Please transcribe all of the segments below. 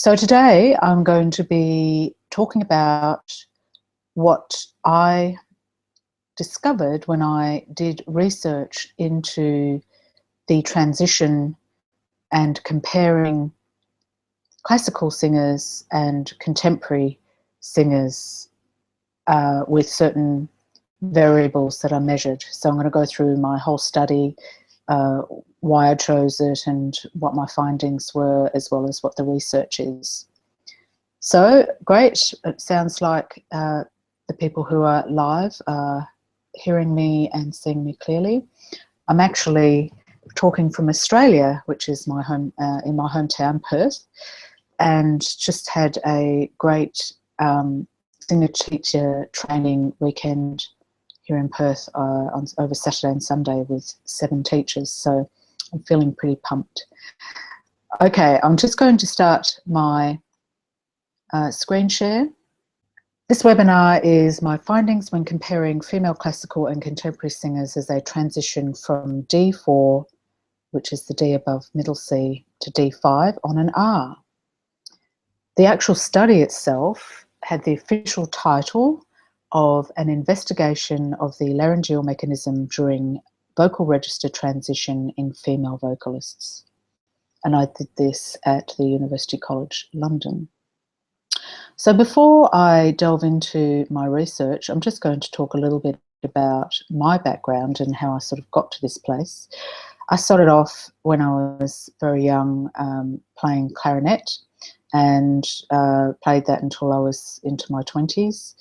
So today I'm going to be talking about what I discovered when I did research into the transition and comparing classical singers and contemporary singers with certain variables that are measured. So I'm going to go through my whole study, why I chose it and what my findings were, as well as what the research is. So, great. It sounds like the people who are live are hearing me and seeing me clearly. I'm actually talking from Australia, which is my home, in my hometown, Perth, and just had a great singer-teacher training weekend here in Perth over Saturday and Sunday with 7 teachers, so I'm feeling pretty pumped. Okay, I'm just going to start my screen share. This webinar is my findings when comparing female classical and contemporary singers as they transition from D4, which is the D above middle C, to D5 on an R. The actual study itself had the official title of An Investigation of the Laryngeal Mechanism During Vocal Register Transition in Female Vocalists. And I did this at the University College London. So before I delve into my research, I'm just going to talk a little bit about my background and how I sort of got to this place. I started off when I was very young playing clarinet, and played that until I was into my 20s.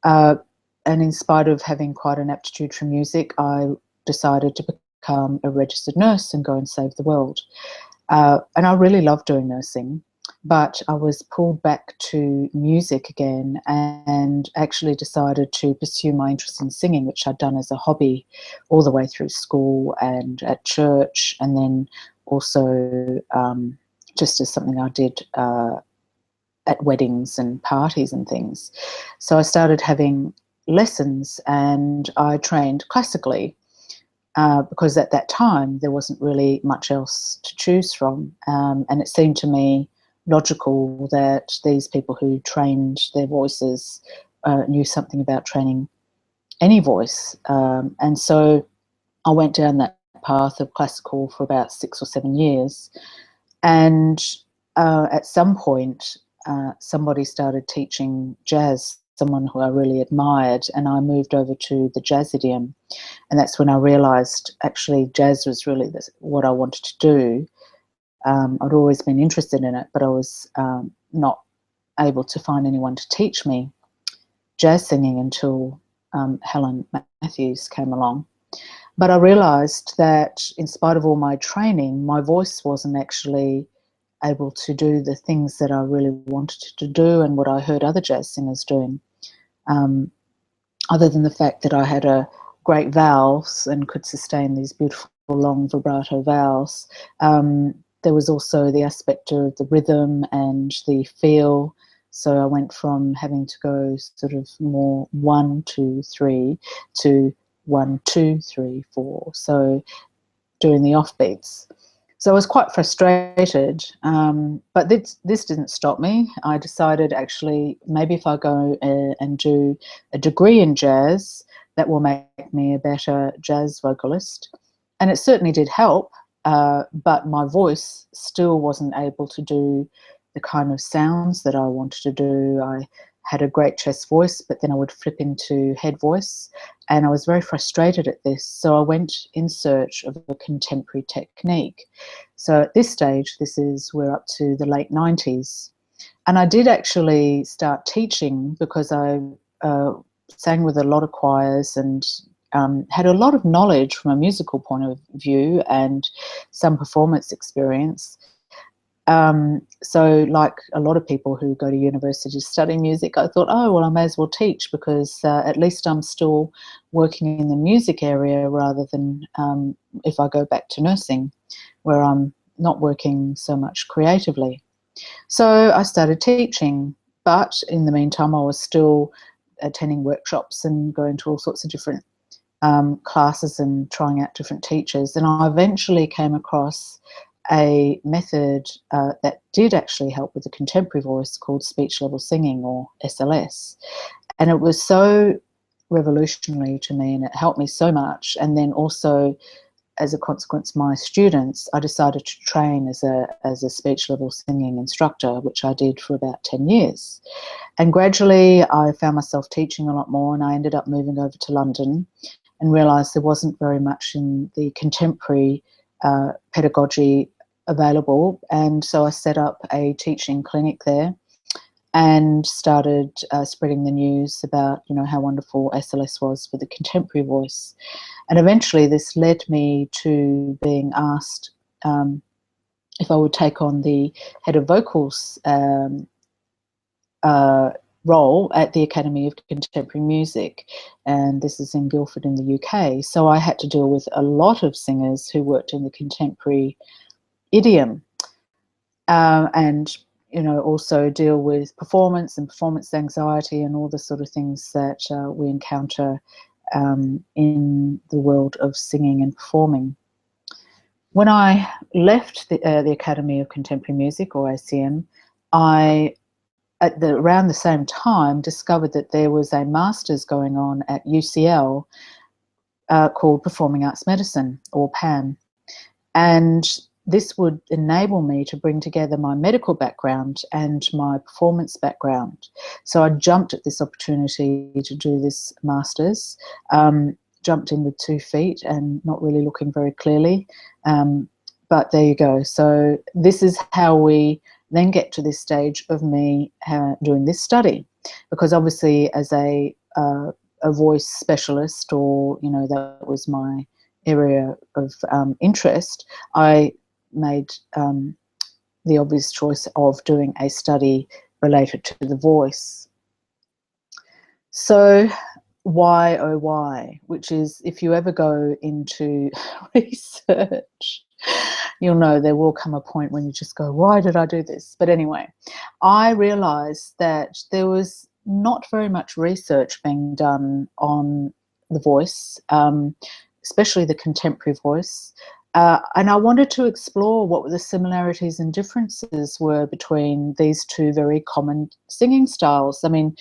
And in spite of having quite an aptitude for music, I decided to become a registered nurse and go and save the world. And I really loved doing nursing, but I was pulled back to music again and actually decided to pursue my interest in singing, which I'd done as a hobby all the way through school and at church, and then also just as something I did at weddings and parties and things. So I started having lessons and I trained classically because at that time there wasn't really much else to choose from, and it seemed to me logical that these people who trained their voices knew something about training any voice. And so I went down that path of classical for about 6 or 7 years. And at some point, somebody started teaching jazz, someone who I really admired, and I moved over to the jazz idiom. And that's when I realised actually jazz was really what I wanted to do. I'd always been interested in it, but I was not able to find anyone to teach me jazz singing until Helen Matthews came along. But I realised that in spite of all my training, my voice wasn't actually able to do the things that I really wanted to do and what I heard other jazz singers doing. Other than the fact that I had a great vowels and could sustain these beautiful long vibrato vowels, there was also the aspect of the rhythm and the feel. So I went from having to go sort of more 1, 2, 3 to 1, 2, 3, 4. So doing the offbeats. So I was quite frustrated, but this didn't stop me. I decided actually maybe if I go and do a degree in jazz, that will make me a better jazz vocalist. And it certainly did help, but my voice still wasn't able to do the kind of sounds that I wanted to do. I had a great chest voice, but then I would flip into head voice, and I was very frustrated at this. So I went in search of a contemporary technique. So at this stage, we're up to the late 90s. And I did actually start teaching because I sang with a lot of choirs and had a lot of knowledge from a musical point of view and some performance experience. So like a lot of people who go to university to study music, I thought, oh, well, I may as well teach because at least I'm still working in the music area rather than if I go back to nursing, where I'm not working so much creatively. So I started teaching, but in the meantime, I was still attending workshops and going to all sorts of different classes and trying out different teachers. And I eventually came across a method that did actually help with the contemporary voice called speech level singing, or SLS. And it was so revolutionary to me, and it helped me so much. And then also, as a consequence, my students, I decided to train as a speech level singing instructor, which I did for about 10 years. And gradually I found myself teaching a lot more, and I ended up moving over to London and realised there wasn't very much in the contemporary pedagogy available. And so I set up a teaching clinic there and started spreading the news about, you know, how wonderful SLS was for the contemporary voice. And eventually this led me to being asked if I would take on the head of vocals role at the Academy of Contemporary Music, and this is in Guildford in the UK. So I had to deal with a lot of singers who worked in the contemporary idiom, and you know, also deal with performance and performance anxiety and all the sort of things that we encounter in the world of singing and performing. When I left the Academy of Contemporary Music, or ACM, I, around the same time, discovered that there was a master's going on at UCL called Performing Arts Medicine, or PAM. And this would enable me to bring together my medical background and my performance background. So I jumped at this opportunity to do this master's, jumped in with 2 feet and not really looking very clearly. But there you go. So this is how we then get to this stage of me doing this study, because obviously as a voice specialist, or, you know, that was my area of interest, I made the obvious choice of doing a study related to the voice. So why, oh why, which is, if you ever go into research, you'll know there will come a point when you just go, why did I do this? But anyway, I realised that there was not very much research being done on the voice, especially the contemporary voice. And I wanted to explore what the similarities and differences were between these 2 very common singing styles. I mean,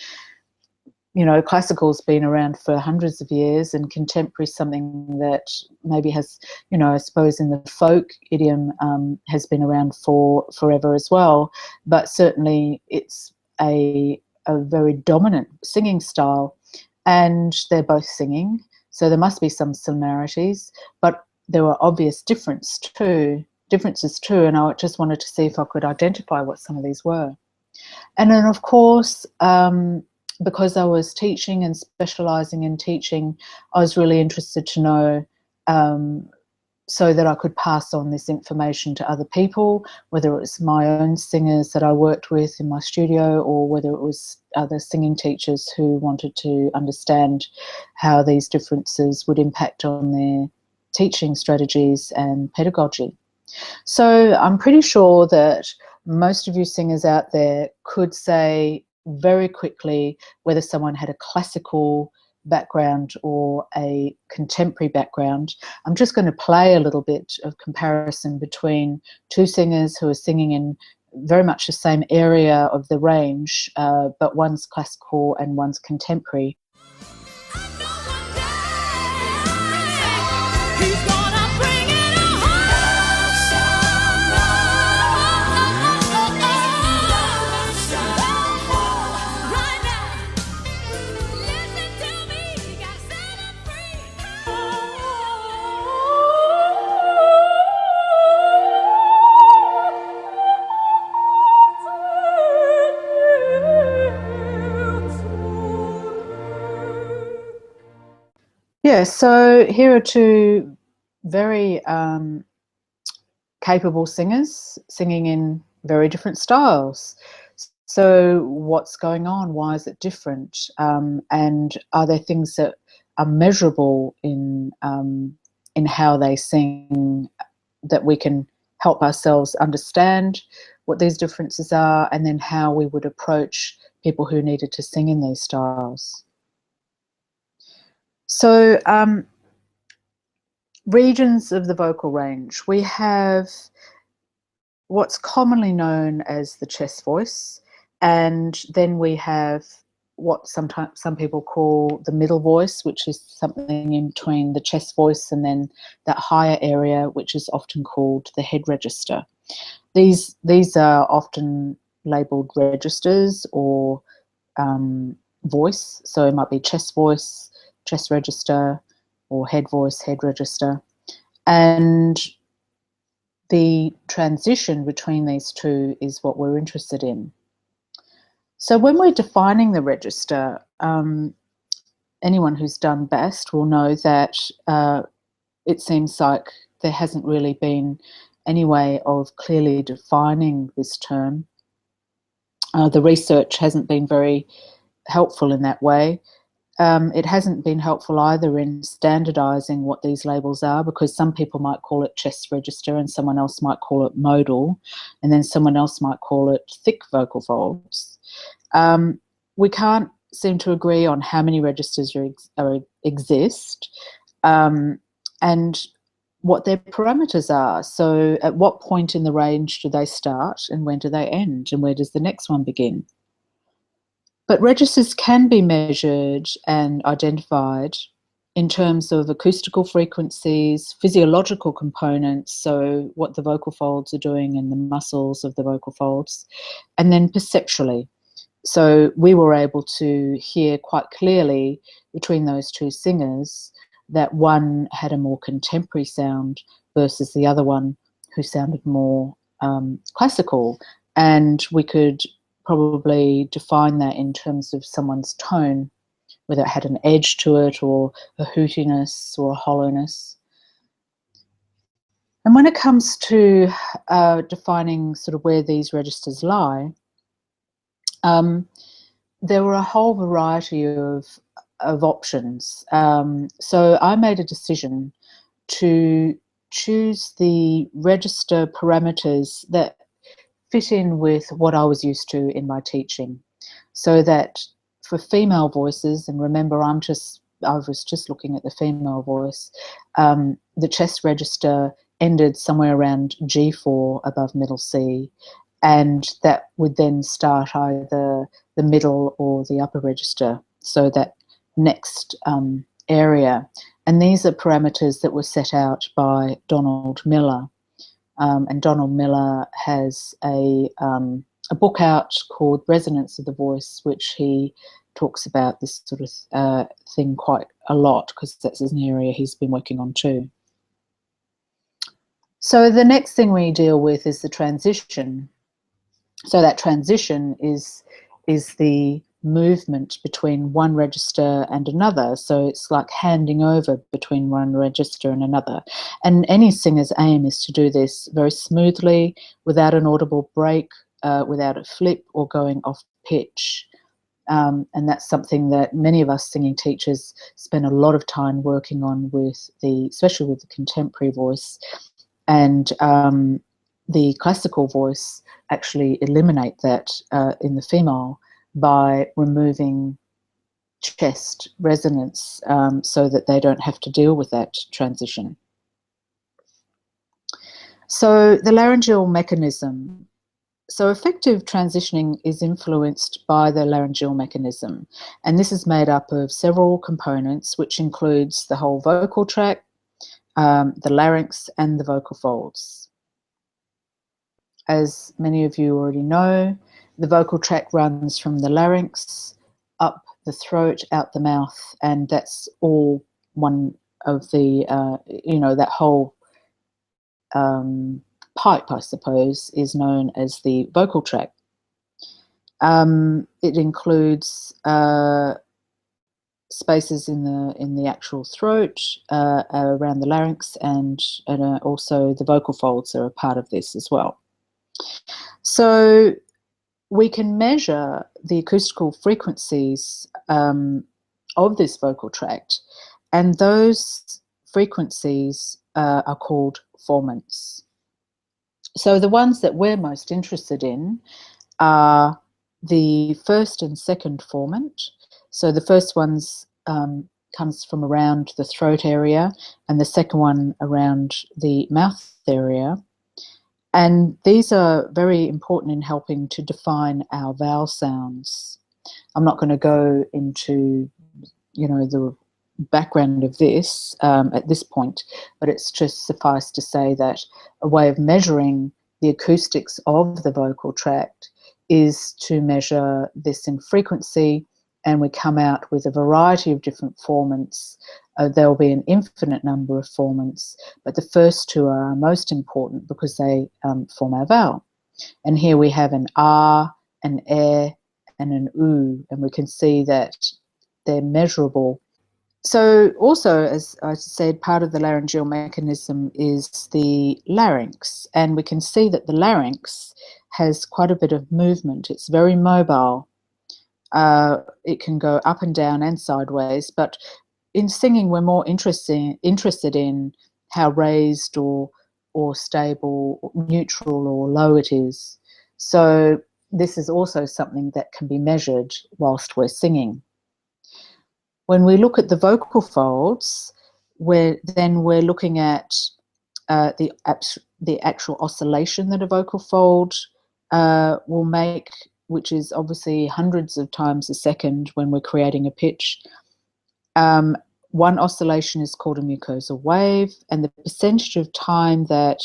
you know, classical's been around for hundreds of years, and contemporary something that maybe has, you know, I suppose in the folk idiom has been around for forever as well. But certainly it's a very dominant singing style, and they're both singing, so there must be some similarities, but there were obvious differences too, and I just wanted to see if I could identify what some of these were. And then, of course, because I was teaching and specialising in teaching, I was really interested to know, so that I could pass on this information to other people, whether it was my own singers that I worked with in my studio, or whether it was other singing teachers who wanted to understand how these differences would impact on their teaching strategies and pedagogy. So I'm pretty sure that most of you singers out there could say very quickly whether someone had a classical background or a contemporary background. I'm just going to play a little bit of comparison between 2 singers who are singing in very much the same area of the range, but one's classical and one's contemporary. Yeah, so here are 2 very capable singers singing in very different styles. So what's going on? Why is it different? And are there things that are measurable in how they sing that we can help ourselves understand what these differences are, and then how we would approach people who needed to sing in these styles? So regions of the vocal range. We have what's commonly known as the chest voice, and then we have what sometimes some people call the middle voice, which is something in between the chest voice and then that higher area, which is often called the head register. These are often labelled registers or voice, so it might be chest voice, chest register, or head voice, head register. And the transition between these two is what we're interested in. So when we're defining the register, anyone who's done BAST will know that it seems like there hasn't really been any way of clearly defining this term. The research hasn't been very helpful in that way. It hasn't been helpful either in standardising what these labels are, because some people might call it chest register and someone else might call it modal, and then someone else might call it thick vocal folds. We can't seem to agree on how many registers exist and what their parameters are. So at what point in the range do they start and when do they end, and where does the next one begin? But registers can be measured and identified in terms of acoustical frequencies, physiological components, so what the vocal folds are doing and the muscles of the vocal folds, and then perceptually. So we were able to hear quite clearly between those two singers that one had a more contemporary sound versus the other one who sounded more classical. And we could probably define that in terms of someone's tone, whether it had an edge to it or a hootiness or a hollowness. And when it comes to defining sort of where these registers lie, there were a whole variety of options. So I made a decision to choose the register parameters that fit in with what I was used to in my teaching, so that for female voices, and remember I was just looking at the female voice, the chest register ended somewhere around G4 above middle C, and that would then start either the middle or the upper register, so that next area. And these are parameters that were set out by Donald Miller. And Donald Miller has a book out called Resonance of the Voice, which he talks about this sort of thing quite a lot, because that's an area he's been working on too. So the next thing we deal with is the transition. So that transition is the movement between one register and another. So it's like handing over between one register and another. And any singer's aim is to do this very smoothly, without an audible break, without a flip or going off pitch. And that's something that many of us singing teachers spend a lot of time working on especially with the contemporary voice. And the classical voice actually eliminate that in the female by removing chest resonance, so that they don't have to deal with that transition. So the laryngeal mechanism. So effective transitioning is influenced by the laryngeal mechanism, and this is made up of several components, which includes the whole vocal tract, the larynx, and the vocal folds. As many of you already know, the vocal tract runs from the larynx up the throat, out the mouth, and that's all one of the, that whole pipe, I suppose, is known as the vocal tract. It includes spaces in the actual throat, around the larynx, and also the vocal folds are a part of this as well. So we can measure the acoustical frequencies of this vocal tract, and those frequencies are called formants. So the ones that we're most interested in are the first and second formant. So the first one's comes from around the throat area, and the second one around the mouth area. And these are very important in helping to define our vowel sounds. I'm not going to go into, the background of this at this point, but it's just suffice to say that a way of measuring the acoustics of the vocal tract is to measure this in frequency, and we come out with a variety of different formants. There'll be an infinite number of formants, but the first two are most important because they form our vowel. And here we have an R, an E, and an U, and we can see that they're measurable. So also, as I said, part of the laryngeal mechanism is the larynx, and we can see that the larynx has quite a bit of movement. It's very mobile. It can go up and down and sideways, but in singing we're more interested in how raised or stable, or neutral or low it is. So this is also something that can be measured whilst we're singing. When we look at the vocal folds, we're looking at the actual oscillation that a vocal fold will make, which is obviously hundreds of times a second when we're creating a pitch. One oscillation is called a mucosal wave, and the percentage of time that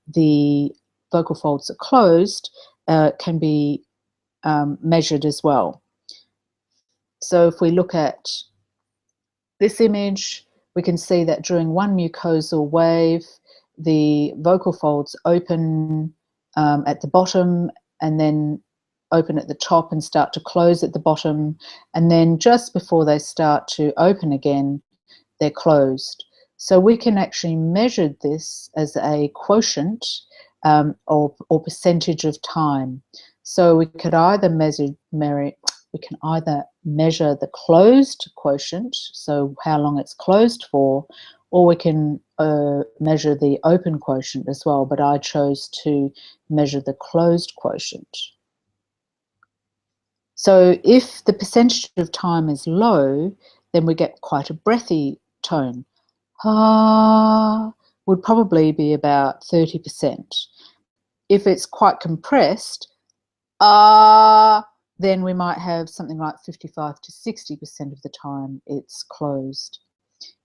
the vocal folds are closed can be measured as well. So if we look at this image, we can see that during one mucosal wave, the vocal folds open at the bottom and then open at the top and start to close at the bottom, and then just before they start to open again, they're closed. So we can actually measure this as a quotient or percentage of time. So we could either measure the closed quotient, so how long it's closed for, or we can measure the open quotient as well, but I chose to measure the closed quotient. So if the percentage of time is low, then we get quite a breathy tone. Ah would probably be about 30%. If it's quite compressed, then we might have something like 55 to 60% of the time it's closed.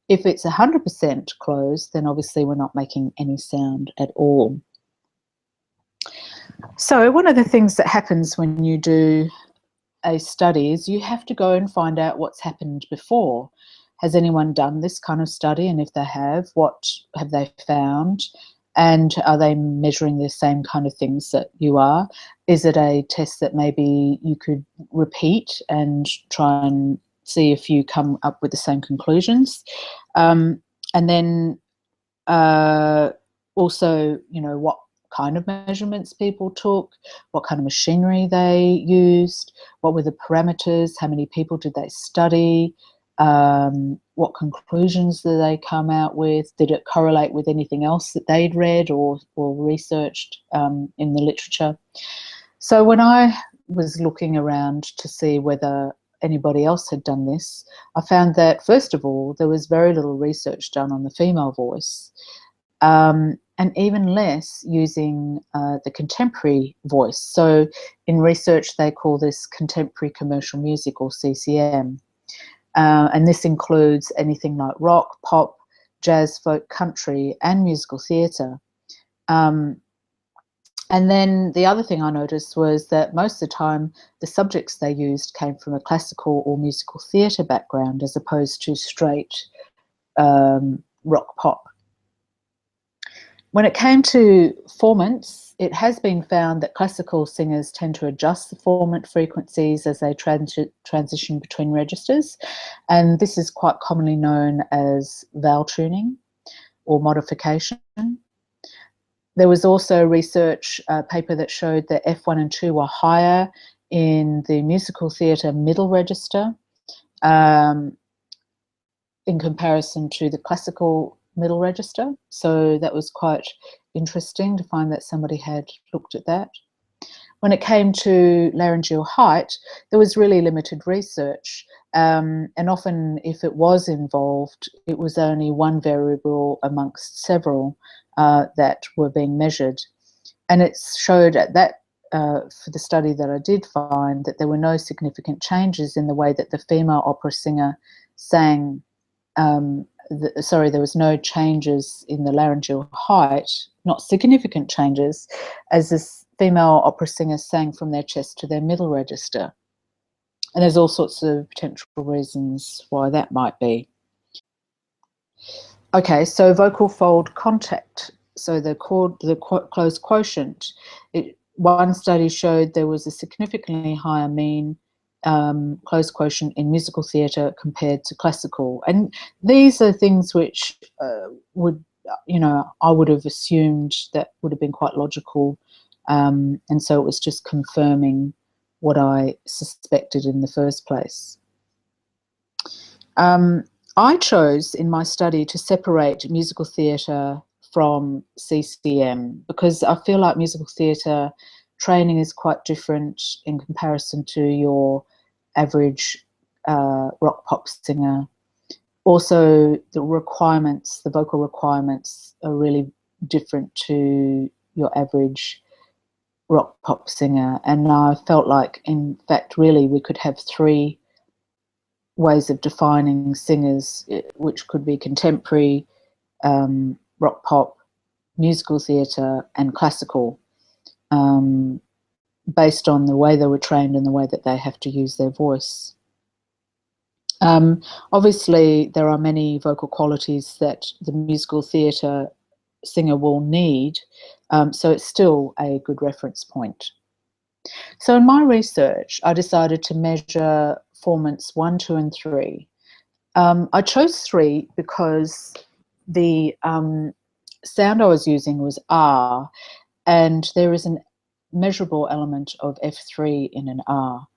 If it's 100% closed, then obviously we're not making any sound at all. So one of the things that happens when you do a study is you have to go and find out what's happened before. Has anyone done this kind of study? And if they have, what have they found? And are they measuring the same kind of things that you are? Is it a test that maybe you could repeat and try and see if you come up with the same conclusions? And then also, what kind of measurements people took, what kind of machinery they used, what were the parameters, how many people did they study, what conclusions did they come out with, did it correlate with anything else that they'd read or researched in the literature. So when I was looking around to see whether anybody else had done this, I found that first of all there was very little research done on the female voice, and even less using the contemporary voice. So in research they call this contemporary commercial music, or CCM. And this includes anything like rock, pop, jazz, folk, country, and musical theatre. And then the other thing I noticed was that most of the time the subjects they used came from a classical or musical theatre background as opposed to straight rock pop. When it came to formants, it has been found that classical singers tend to adjust the formant frequencies as they transition between registers, and this is quite commonly known as vowel tuning or modification. There was also a research paper that showed that F1 and 2 were higher in the musical theatre middle register in comparison to the classical middle register. So that was quite interesting to find that somebody had looked at that. When it came to laryngeal height, there was really limited research, and often if it was involved, it was only one variable amongst several that were being measured. And it showed at that, for the study that I did find, that there were no significant changes in the way that the female opera singer sang. There was no changes in the laryngeal height, not significant changes, as this female opera singer sang from their chest to their middle register. And there's all sorts of potential reasons why that might be. Okay, so vocal fold contact. So the closed quotient. One study showed there was a significantly higher mean closed quotient in musical theatre compared to classical. And these are things which I would have assumed that would have been quite logical. And so it was just confirming what I suspected in the first place. I chose in my study to separate musical theatre from CCM because I feel like musical theatre training is quite different in comparison to your average rock pop singer. Also, the vocal requirements are really different to your average rock pop singer. And I felt like, in fact, really we could have three ways of defining singers, which could be contemporary, rock pop, musical theatre and classical, based on the way they were trained and the way that they have to use their voice. Obviously, there are many vocal qualities that the musical theatre singer will need, so it's still a good reference point. So in my research, I decided to measure formants 1, 2 and 3. I chose 3 because the sound I was using was R, and there is a measurable element of F3 in an R.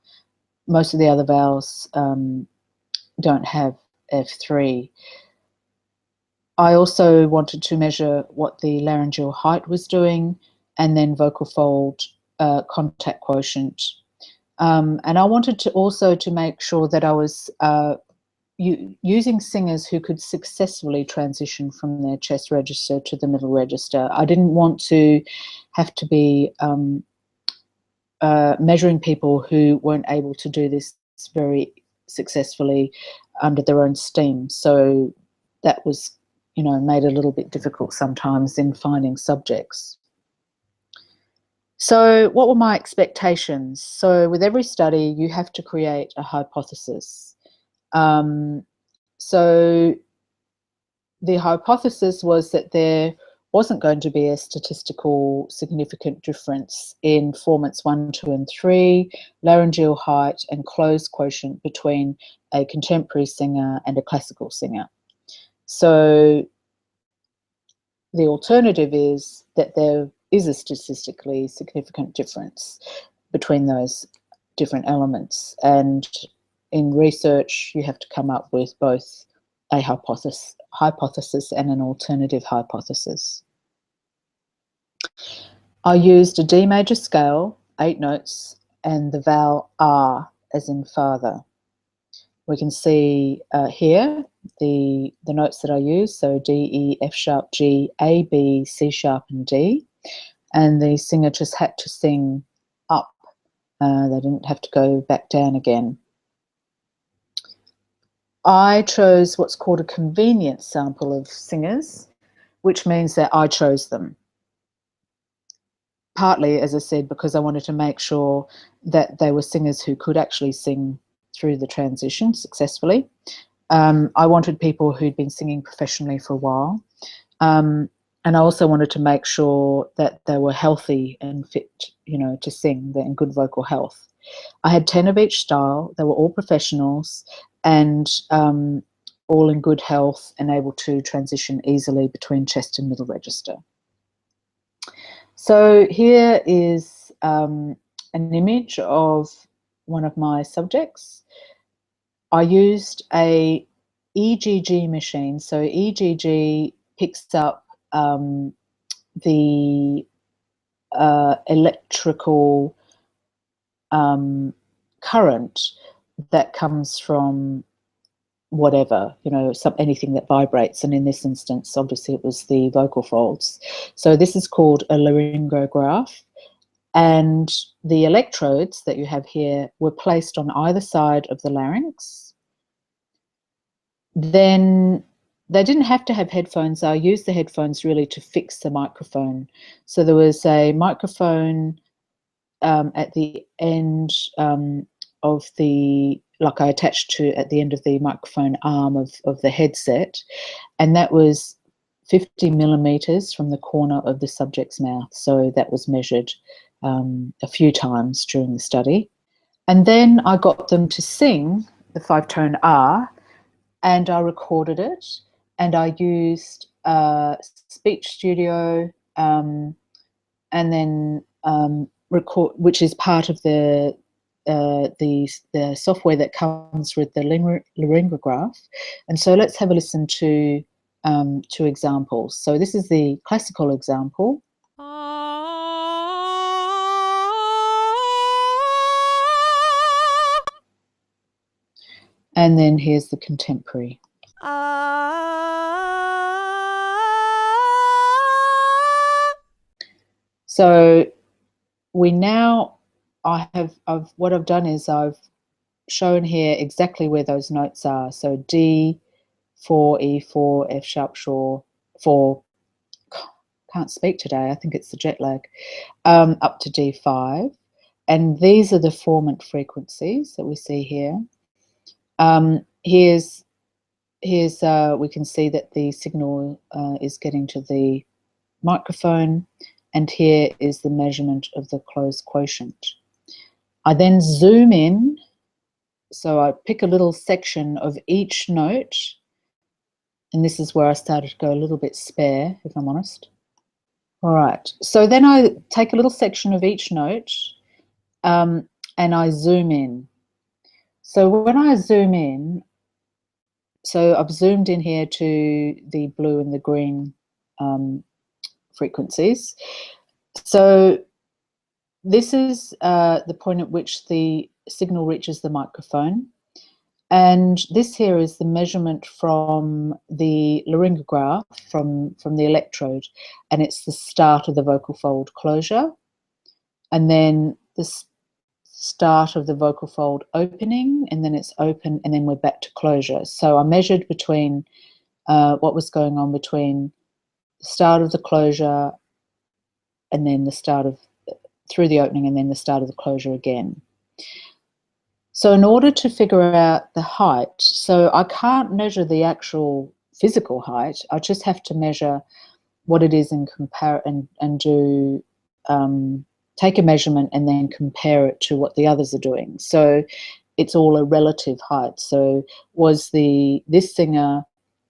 Most of the other vowels don't have F3. I also wanted to measure what the laryngeal height was doing, and then vocal fold contact quotient. And I wanted to also to make sure that I was using singers who could successfully transition from their chest register to the middle register. I didn't want to have to be measuring people who weren't able to do this very successfully under their own steam. So that was, made a little bit difficult sometimes in finding subjects. So what were my expectations? So with every study, you have to create a hypothesis. So the hypothesis was that there wasn't going to be a statistical significant difference in formants 1, 2 and 3, laryngeal height and closed quotient between a contemporary singer and a classical singer. So the alternative is that there is a statistically significant difference between those different elements. And in research, you have to come up with both a hypothesis and an alternative hypothesis. I used a D major scale, 8 notes, and the vowel R as in father. We can see here the notes that I used, so D, E, F sharp, G, A, B, C sharp and D. And the singer just had to sing up. They didn't have to go back down again. I chose what's called a convenience sample of singers, which means that I chose them. Partly, as I said, because I wanted to make sure that they were singers who could actually sing through the transition successfully. I wanted people who'd been singing professionally for a while. And I also wanted to make sure that they were healthy and fit, to sing. They're in good vocal health. I had 10 of each style. They were all professionals and all in good health and able to transition easily between chest and middle register. So here is an image of one of my subjects. I used a EGG machine. So EGG picks up the electrical current that comes from whatever, anything that vibrates. And in this instance, obviously, it was the vocal folds. So this is called a laryngograph. And the electrodes that you have here were placed on either side of the larynx. Then they didn't have to have headphones. I used the headphones really to fix the microphone. So there was a microphone at the end of the, like I attached to at the end of the microphone arm of the headset, and that was 50 millimeters from the corner of the subject's mouth. So that was measured a few times during the study. And then I got them to sing the 5-tone R, and I recorded it, and I used Speech Studio, and then record, which is part of the software that comes with the laryngograph. And so let's have a listen to examples. So this is the classical example. And then here's the contemporary. So what I've done is I've shown here exactly where those notes are. So D, 4, E4, F sharp, 4, can't speak today, I think it's the jet lag, up to D5. And these are the formant frequencies that we see here. Here's we can see that the signal is getting to the microphone, and here is the measurement of the closed quotient. I then zoom in, so I pick a little section of each note, and this is where I started to go a little bit spare, if I'm honest. All right, so then I take a little section of each note and I zoom in. So when I zoom in, so I've zoomed in here to the blue and the green frequencies. So this is the point at which the signal reaches the microphone. And this here is the measurement from the laryngograph, from the electrode, and it's the start of the vocal fold closure, and then the start of the vocal fold opening, and then it's open, and then we're back to closure. So I measured between what was going on between the start of the closure and then the start of, through the opening, and then the start of the closure again. So in order to figure out the height, so I can't measure the actual physical height, I just have to measure what it is and compare and do take a measurement and then compare it to what the others are doing. So it's all a relative height. So was this singer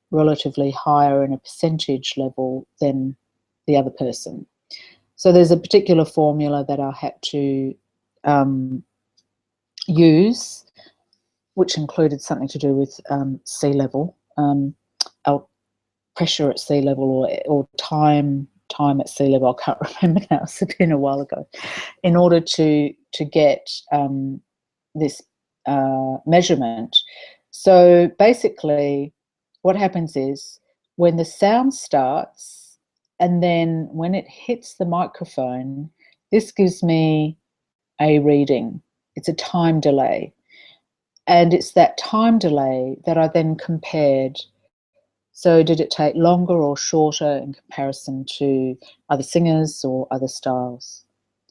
relatively higher in a percentage level than the other person? So there's a particular formula that I had to use, which included something to do with sea level, pressure at sea level, or time at sea level. I can't remember now, it's been a while ago, in order to get this measurement. So basically what happens is when the sound starts and then when it hits the microphone, this gives me a reading. It's a time delay. And it's that time delay that I then compared. So did it take longer or shorter in comparison to other singers or other styles?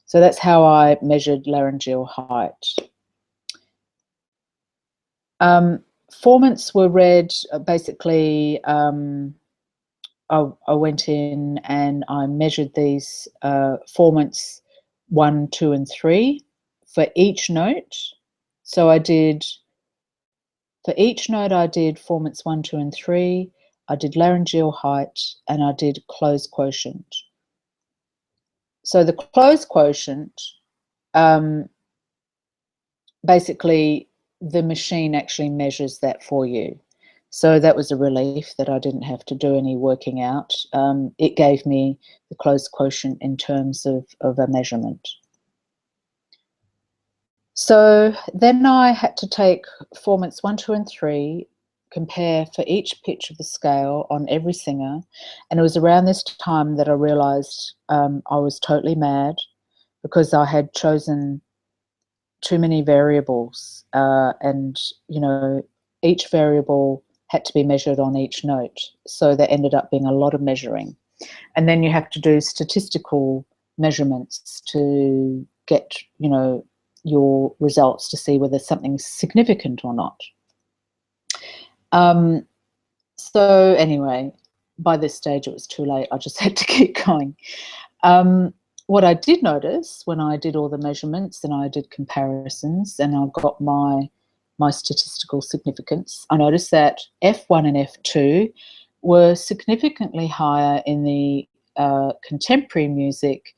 So that's how I measured laryngeal height. Formants were read, basically, I went in and I measured these formants 1, 2, and 3 for each note. So I did, for each note I did formants 1, 2, and 3. I did laryngeal height, and I did closed quotient. So the closed quotient, basically the machine actually measures that for you. So that was a relief that I didn't have to do any working out. It gave me the closed quotient in terms of a measurement. So then I had to take formants 1, 2, and 3, compare for each pitch of the scale on every singer. And it was around this time that I realised I was totally mad, because I had chosen too many variables, and each variable had to be measured on each note, so there ended up being a lot of measuring. And then you have to do statistical measurements to get your results to see whether something's significant or not. So anyway, by this stage it was too late. I just had to keep going. What I did notice when I did all the measurements and I did comparisons and I got my statistical significance, I noticed that F1 and F2 were significantly higher in the contemporary music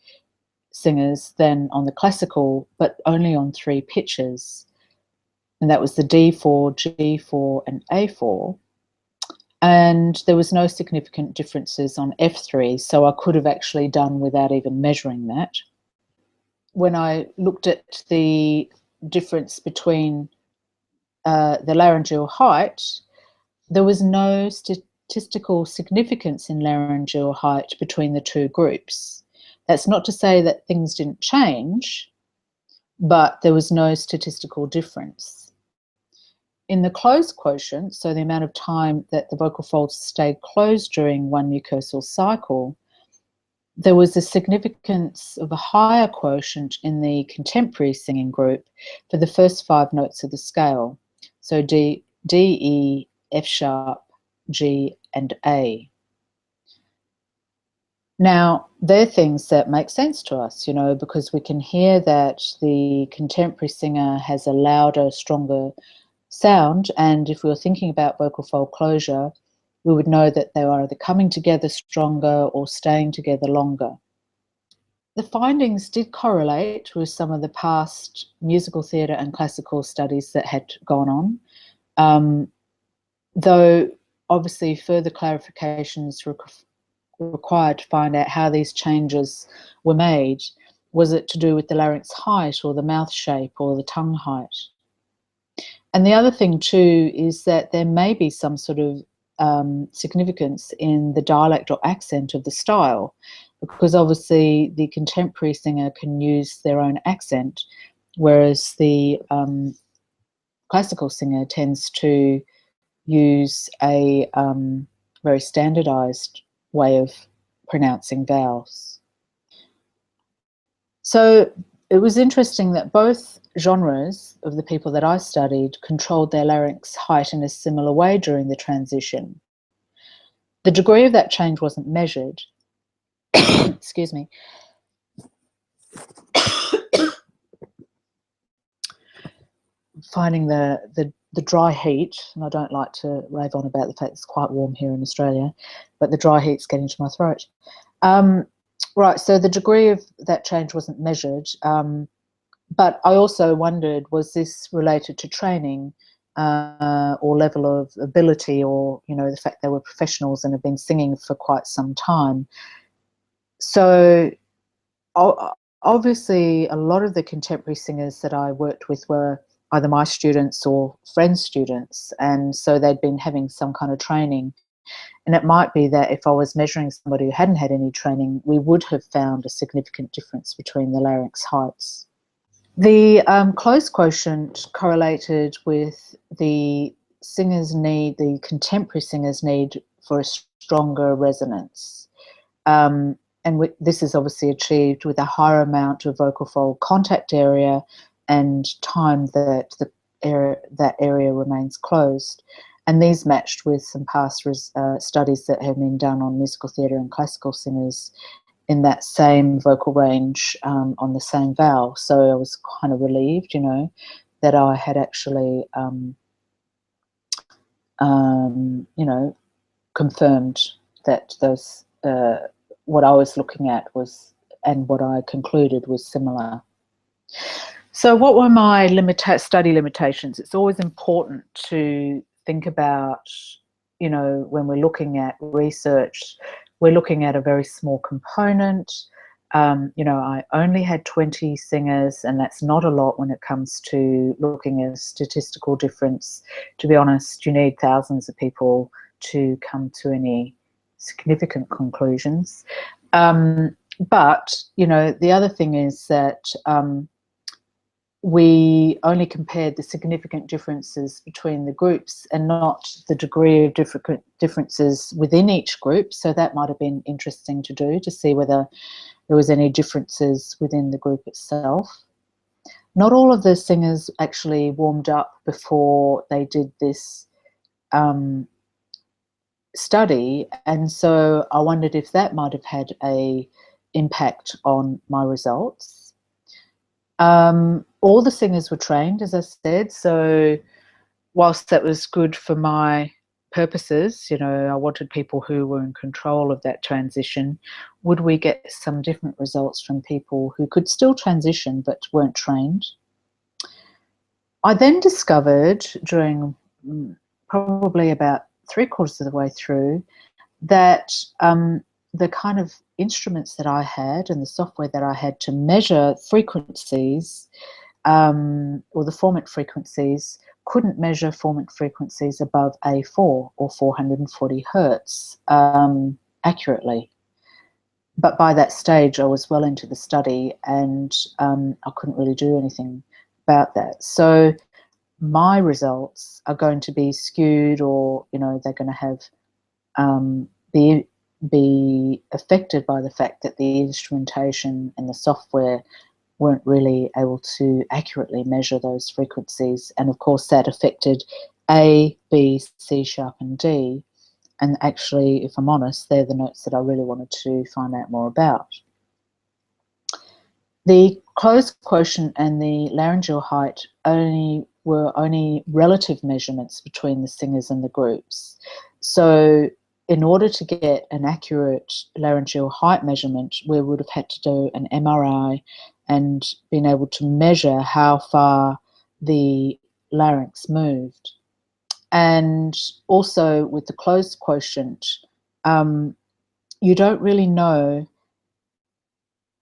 singers than on the classical, but only on 3 pitches. And that was the D4, G4 and A4. And there was no significant differences on F3, so I could have actually done without even measuring that. When I looked at the difference between the laryngeal height, there was no statistical significance in laryngeal height between the 2 groups. That's not to say that things didn't change, but there was no statistical difference. In the closed quotient, so the amount of time that the vocal folds stayed closed during one mucosal cycle, there was a significance of a higher quotient in the contemporary singing group for the first 5 notes of the scale. So D, E, F sharp, G and A. Now, they're things that make sense to us, because we can hear that the contemporary singer has a louder, stronger sound, and if we were thinking about vocal fold closure, we would know that they are either coming together stronger or staying together longer. The findings did correlate with some of the past musical theatre and classical studies that had gone on, though obviously further clarifications were required to find out how these changes were made. Was it to do with the larynx height or the mouth shape or the tongue height? And the other thing too is that there may be some sort of significance in the dialect or accent of the style, because obviously the contemporary singer can use their own accent, whereas the classical singer tends to use a very standardized way of pronouncing vowels. So it was interesting that both genres of the people that I studied controlled their larynx height in a similar way during the transition. The degree of that change wasn't measured. Excuse me. Finding the dry heat, and I don't like to rave on about the fact it's quite warm here in Australia, but the dry heat's getting to my throat. Right, so the degree of that change wasn't measured, but I also wondered, was this related to training or level of ability, or the fact they were professionals and have been singing for quite some time? So obviously a lot of the contemporary singers that I worked with were either my students or friends' students, and so they'd been having some kind of training. And it might be that if I was measuring somebody who hadn't had any training, we would have found a significant difference between the larynx heights. The closed quotient correlated with the singer's need, the contemporary singer's need for a stronger resonance. And this is obviously achieved with a higher amount of vocal fold contact area and time that that area remains closed. And these matched with some past studies that have been done on musical theatre and classical singers in that same vocal range on the same vowel. So I was kind of relieved, that I had actually, confirmed that those what I was looking at was, and what I concluded was similar. So what were my study limitations? It's always important to think about, when we're looking at research, we're looking at a very small component. You know, I only had 20 singers, and that's not a lot when it comes to looking at statistical difference. To be honest, you need thousands of people to come to any significant conclusions. But, you know, the other thing is that we only compared the significant differences between the groups and not the degree of differences within each group. So that might have been interesting to do, to see whether there was any differences within the group itself. Not all of the singers actually warmed up before they did this study, and so I wondered if that might have had an impact on my results. All the singers were trained, as I said, so whilst that was good for my purposes, you know, I wanted people who were in control of that transition. Would we get some different results from people who could still transition but weren't trained? I then discovered, during probably about 3/4 of the way through, that the kind of instruments that I had and the software that I had to measure frequencies, or the formant frequencies, couldn't measure formant frequencies above A4 or 440 hertz accurately. But by that stage, I was well into the study, and I couldn't really do anything about that. So my results are going to be skewed, or, you know, they're going to have be affected by the fact that the instrumentation and the software weren't really able to accurately measure those frequencies. And of course that affected A, B, C sharp and D. And actually, if I'm honest, they're the notes that I really wanted to find out more about. The closed quotient and the laryngeal height were only relative measurements between the singers and the groups. So in order to get an accurate laryngeal height measurement, we would have had to do an MRI and been able to measure how far the larynx moved. And also with the closed quotient, you don't really know.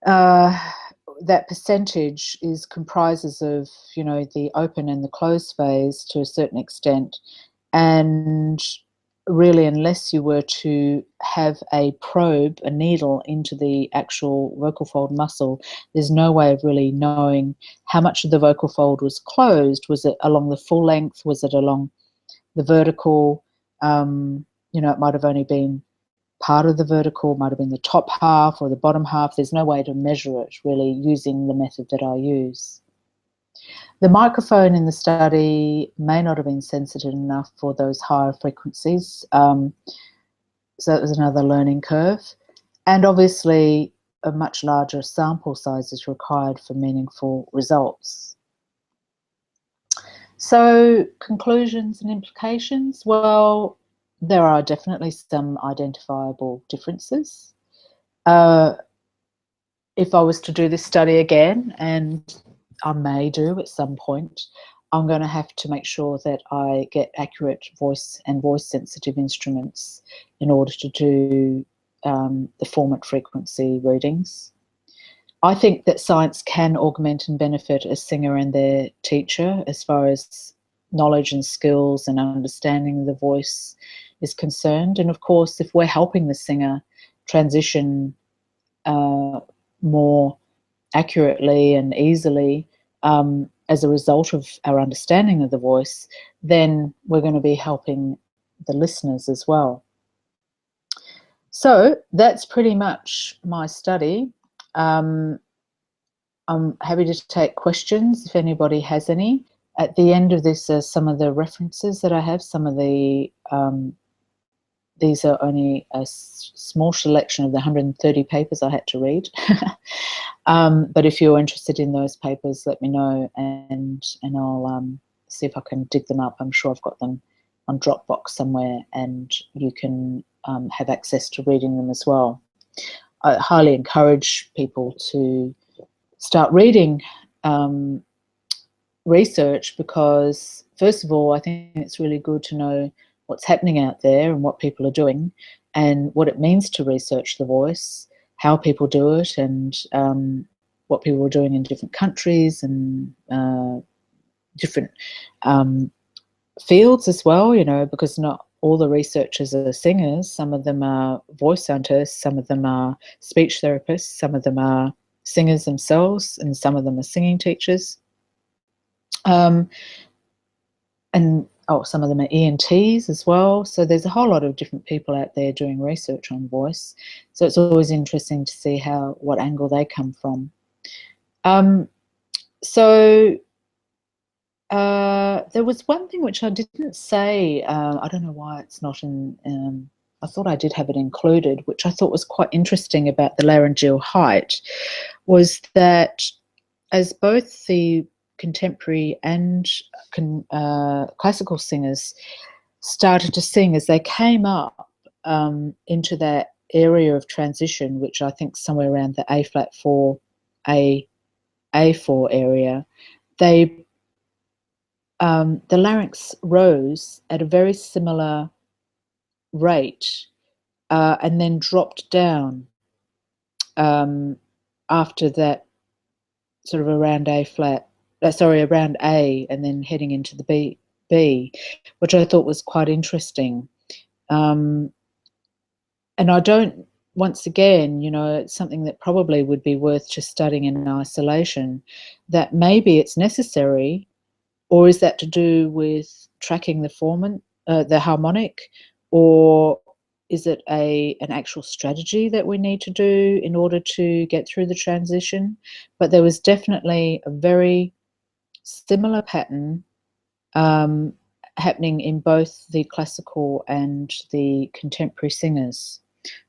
That percentage comprises of, you know, the open and the closed phase to a certain extent, and really, unless you were to have a probe, a needle, into the actual vocal fold muscle, there's no way of really knowing how much of the vocal fold was closed. Was it along the full length? Was it along the vertical? You know, it might have only been part of the vertical, might have been the top half or the bottom half. There's no way to measure it really using the method that I use. The microphone in the study may not have been sensitive enough for those higher frequencies, so it was another learning curve. And obviously a much larger sample size is required for meaningful results. So conclusions and implications, well, there are definitely some identifiable differences. If I was to do this study again, and I may do at some point, I'm going to have to make sure that I get accurate voice and voice-sensitive instruments in order to do the formant frequency readings. I think that science can augment and benefit a singer and their teacher as far as knowledge and skills and understanding of the voice is concerned. And of course, if we're helping the singer transition more accurately and easily as a result of our understanding of the voice, then we're going to be helping the listeners as well. So that's pretty much my study. I'm happy to take questions if anybody has any. At the end of this are some of the references that I have. Some of the these are only a small selection of the 130 papers I had to read. But if you're interested in those papers, let me know, and I'll see if I can dig them up. I'm sure I've got them on Dropbox somewhere, and you can have access to reading them as well. I highly encourage people to start reading research, because first of all, I think it's really good to know what's happening out there and what people are doing and what it means to research the voice. how people do it, and what people were doing in different countries and different fields as well, you know, because not all the researchers are singers. Some of them are voice scientists, some of them are speech therapists, some of them are singers themselves, and some of them are singing teachers. And some of them are ENTs as well. So there's a whole lot of different people out there doing research on voice. So it's always interesting to see what angle they come from. There was one thing which I didn't say. I don't know why it's not in. I thought I did have it included, which I thought was quite interesting about the laryngeal height, was that as both the contemporary and classical singers started to sing, as they came up into that area of transition, which I think somewhere around the A flat 4, A4 area, the larynx rose at a very similar rate and then dropped down after that, sort of around around A, and then heading into the B, which I thought was quite interesting. And I don't, once again, you know, it's something that probably would be worth just studying in isolation, that maybe it's necessary, or is that to do with tracking the harmonic, or is it an actual strategy that we need to do in order to get through the transition? But there was definitely a very similar pattern happening in both the classical and the contemporary singers.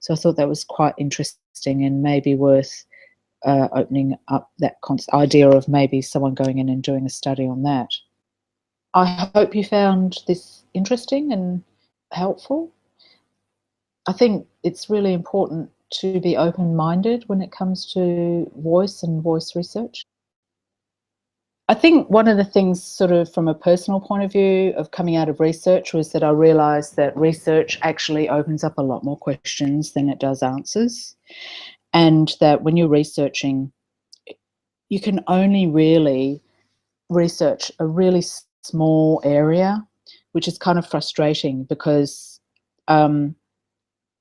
So I thought that was quite interesting and maybe worth opening up that idea of maybe someone going in and doing a study on that. I hope you found this interesting and helpful. I think it's really important to be open-minded when it comes to voice and voice research. I think one of the things, sort of from a personal point of view of coming out of research, was that I realised that research actually opens up a lot more questions than it does answers, and that when you're researching, you can only really research a really small area, which is kind of frustrating because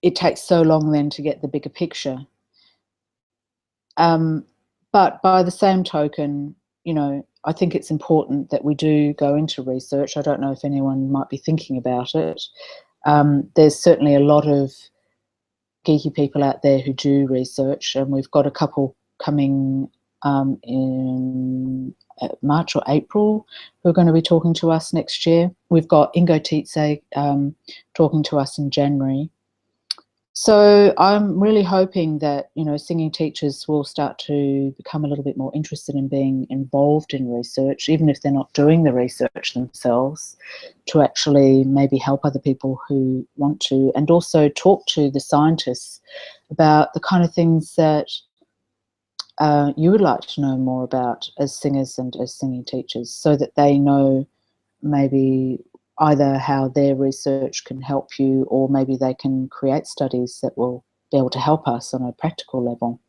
it takes so long then to get the bigger picture. But by the same token, you know, I think it's important that we do go into research. I don't know if anyone might be thinking about it. There's certainly a lot of geeky people out there who do research, and we've got a couple coming in March or April who are going to be talking to us next year. We've got Ingo Tietze talking to us in January. So I'm really hoping that, you know, singing teachers will start to become a little bit more interested in being involved in research, even if they're not doing the research themselves, to actually maybe help other people who want to, and also talk to the scientists about the kind of things that you would like to know more about as singers and as singing teachers, so that they know maybe either how their research can help you, or maybe they can create studies that will be able to help us on a practical level.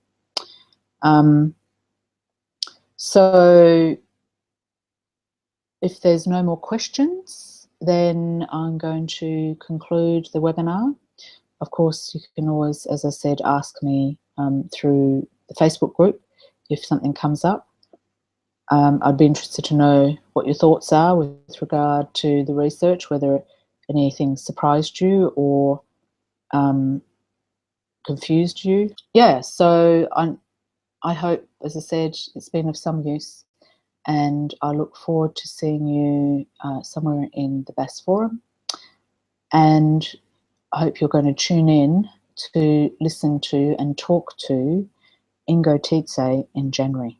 So if there's no more questions, then I'm going to conclude the webinar. Of course, you can always, as I said, ask me through the Facebook group if something comes up. I'd be interested to know what your thoughts are with regard to the research, whether anything surprised you or confused you. Yeah, so I hope, as I said, it's been of some use, and I look forward to seeing you somewhere in the BAST forum, and I hope you're going to tune in to listen to and talk to Ingo Tietze in January.